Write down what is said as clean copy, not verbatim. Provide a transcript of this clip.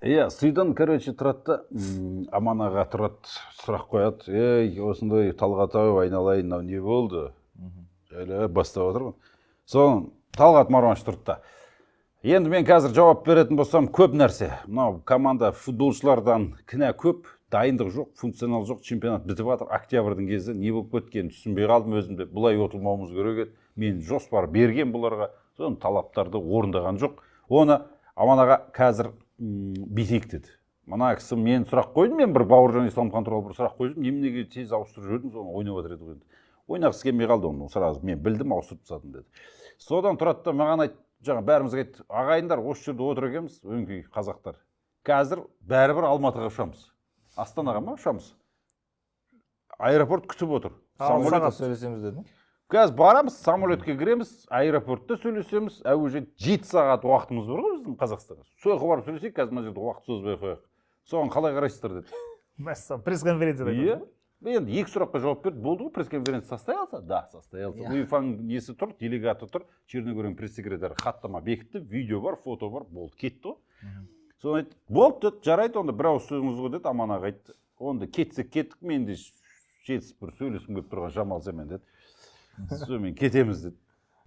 Иә, сөйден, короче, тұрады да, Аман аға тұрады, сұрақ қояды. Ей, осындай Талғат-ау, айналайын, мынау не болды? Әлі бастап отырмын. Соны Талғат Мармаш тұрды да. Енді мен қазір жауап беретін болсам, көп нәрсе. Мынау команда футболшылардан кінә көп, дайындық жоқ, функционал жоқ, чемпионат бітіп жатыр. Октябрьдің кезі не болып кеткенін түсінбей қалдым өзімде. Бұлай отырмауымыз керек еді. Мен жоспар берген бұларға, соны талаптарды орындаған жоқ. Оны Аман аға қазір битейік деді. Мына кісі мен сұрақ қойдым, мен бір Бауыржан Исламхан туралы бір сұрақ қойдым, неменеге тез ауыстырып жібердім, соны ойнап жатыр еді. Ойнағысы келмей қалды оны, сразу мен білдім, ауыстырып тастадым деді. Содан тұрады да маған айтты, жаңа бәрімізге айтты, ағайындар осы жерде отыр екенбіз, өңкей қазақтар. Қазір бәрібір Алматыға ұшамыз. Астанаға ма ұшамыз? Аэропорт күтіп отыр. Сағат сөйлесеміз дедім. Қазір барамыз, самолетке кіреміз, аэропортта сөйлесеміз, әуежайда 7 сағат уақытымыз бар ғой біздің Қазақстанға. Сояққа барып сөйлесейік, қазір мына жерде уақыт созбай қояйық. Соған қалай қарайсыздар деді. Мәссаған, пресс-конференцияда. Иә. Енді екі сұраққа жауап берді, болды ғой, пресс-конференция состоялся? Да, состоялся. УЕФАның несі тұр, делегаты тұр, Черногорияның пресс-секретары хаттама бекітті, видео бар, фото бар, болды, кетті ғой. Соны айтты, болды деді, жарайды, онда бір ауыз сөзіңіз ғой деді, Аман аға айтты. Онда кетсек кеттік, мен де жетісіп бір сөйлесім келіп тұрған Жамал семен деді. Сонымен кетеміз деді.